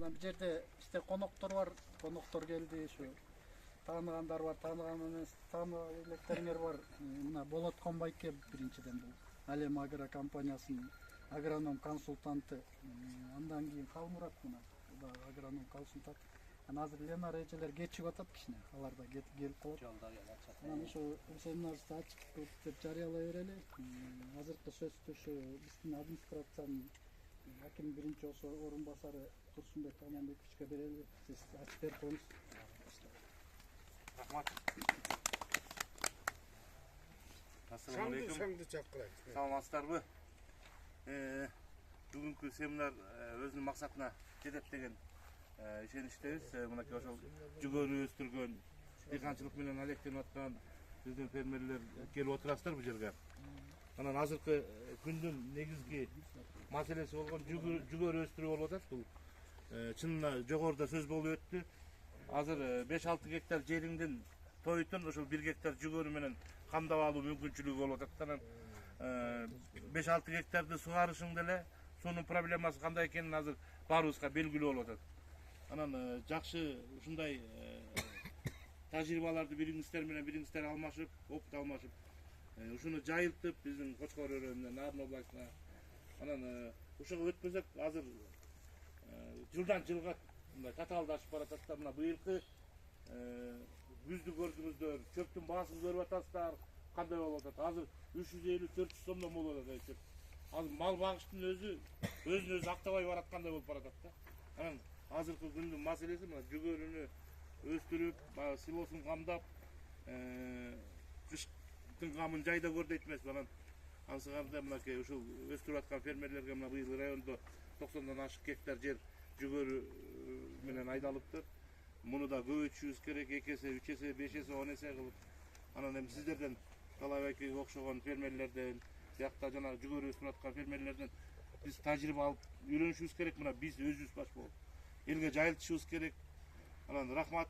Анан бир жерде işte коноктор бар, коноктор келди, ушу тааныгандар бар, тааныган эмес, тааныбай электериңер бар. Мына Болоткон байке биринчиден бул Алем Агро компаниясынын агроном консультанты. Андан кийин Калмурат мына агроном консультант. Анан азыр Ленар эжелер кечигип атат кичине. Алар да келип калат. Жолдо келатат. Анан ошо семинарды ачык деп жарыялай берели. Азыркы сөздү ушу биздин администрациянын аким биринчи орун басары Турсунбек Аманбековичке берели. Сиз ачып берип коюңуз. Рахмат. Assalamu alaikum. Саламатсыздарбы? Бүгүнкү семинар өзүнүн максатына жетет деген ишеничтебиз. Мынакей ошол жүгөрү өстүргөн, дыйканчылык менен алектенип аткан биздин фермерлер келип отурасыздар бул жерге. Анан азыркы күндүн негизги маселеси болгон жүгөрү өстүрүү болуп атат. Бул чынына жогоруда сөз болуп өттү. Азыр 5-6 гектар жериңдин тойтун ошол 1 гектар жүгөрү менен камдап алуу мүмкүнчүлүгү болуп атат. Анан 5-6 гектарды сугарышың деле сонун проблемасы кандай экенин азыр баарыбызга белгилүү болуп атат. Анан жакшы ушундай тажрыйбаларды бириңиздер менен бириңиздер алмашып, опыт алмашып, ушуну жайылтып биздин Кочкор өрөөнүнөн Нарын областына. Анан ушуга өтпөсөк азыр жылдан жылга татаалдашып баратат да. Мына быйылкы күздү көрдүңүздөр, чөптүн баасын көрүп атасыздар, кандай болуп атат. Азыр 350-400 сомдон болуп атат чөп. Азыр мал багыштын өзүн өзү актабай бараткандай болуп баратат да. Анан азыркы күндүн маселеси мына жүгөрүнү өстүрүп, силосун камдап, кыштын камын жайда көр дейт эмеспи. Анан ансыганда мынакей ушул өстүрүп аткан фермерлерге мына быйыл райондо 90дан ашык гектар жер жүгөрү менен айдалыптыр. Муну да көбөйтүшүбүз керек, 2 эсе, 3 эсе, 5 эсе, 10 эсе кылып. Анан эми сиздерден Талай байкеге окшогон фермерлерден, биякта жана жүгөрү өстүрүп аткан фермерлерден биз тажрыйба алып үйрөнүшүбүз керек. Мына биз өзүбүз баш болуп элге жайылтышыбыз керек. Анан рахмат.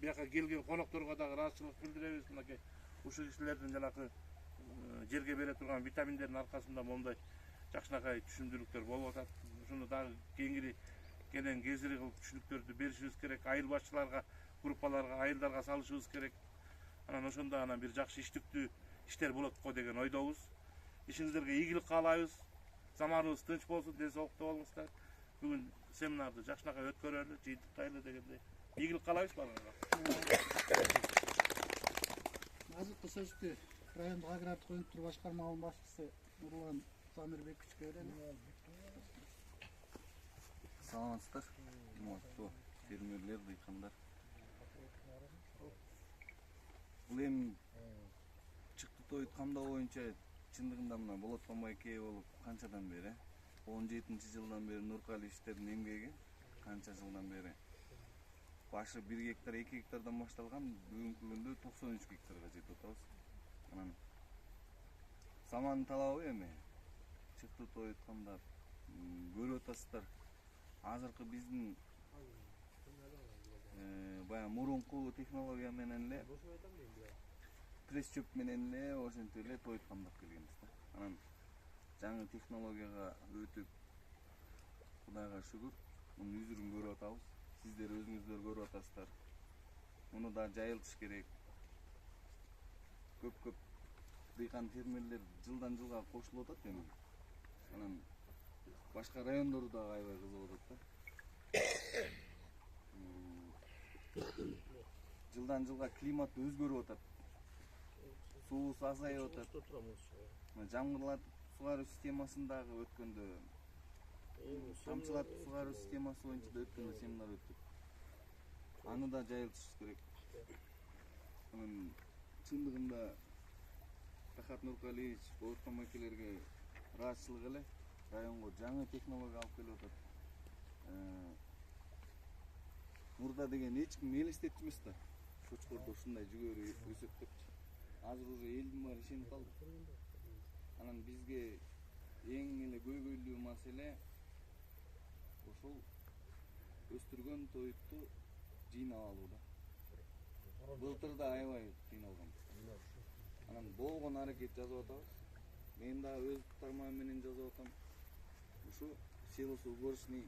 Бияка келген конокторго дагы ыраазычылык билдиребиз. Мынакей ушул кишилердин жанагы жерге бере турган витаминдердин аркасында мондай жакшынакай түшүндүрүктөр болуп атат. Ушуну дагы кеңири кенен кезири кылып түшүнүктөрдү беришибиз керек. Айыл башчыларга, группаларга, айылдарга салышыбыз керек. Анан ошондо анан бир жакшы иштиктүү иштер болот го деген ойдобуз. Ишиңиздерге ийгилик каалайбыз. Заманыбыз тынч болсун, ден соолукта болуңуздар. Бүгүн семинарды жакшынакай өткөрөлү, жыйынтыктайлы дегендей. Ийгилик каалайбыз баарыңарга. Азыркы сөздү райондук агрардык өнүктүрүү башкармалыгынын башчысы Нурлан Замирбековичке берели. Саламатсыздар, урматтуу фермерлер, дыйкандар. Бул эми чыкты тоют камдоо боюнча чындыгында мына Болоткон байке болуп канчадан бери? 17-жылдан бери Нуркалиевичтердин эмгеги канча жылдан бери башы 1 гектар, 2 гектардан башталган, бүгүнкү күндө 93 гектарга жетип атабыз. Анан замандын талабы эми чыкты тоют камдап көрүп атасыздар. Азыркы биздин баягы мурунку технология менен эле пресс чөп менен эле ошентип эле тоют камдап келгенбиз да. Анан жаңы технологияга өтүп Кудайга шүгүр, мунун үзүрүн көрүп атабыз. Сиздер өзүңүздөр көрүп атасыздар. Муну да жайылтыш керек. Көп дыйкан фермерлер жылдан жылга кошулуп атат эми. Анан башка райондорду да аябай кызыгып атат да. Жылдан жылга климат өзгөрүп атат. Суубуз азайып атат. Жамгырлатып сугаруу системасындагы өткөндө тамчылатып сугаруу системасы боюнча да өткөндө семинар өттүк. Аны да жайылтышыбыз керек. Анан чындыгында Рахат Нуркалиевич, Болоткон байкелерге ыраазычылык эле. Районго жаңы технология алып келип атат. Мурда деген эч ким элестетчү эмес да. Кочкордо ушундай жүгөрү өсөт депчи. Азыр уже элдин баары ишенип калды. Анан бизге эң эле көйгөйлүү маселе ошол өстүргөн тоютту жыйнап алуу да. Былтыр да аябай кыйналган. Анан болгон аракет жазып атабыз. Мен да өз тармагым менен жазып атам. Ушу силосу уборочный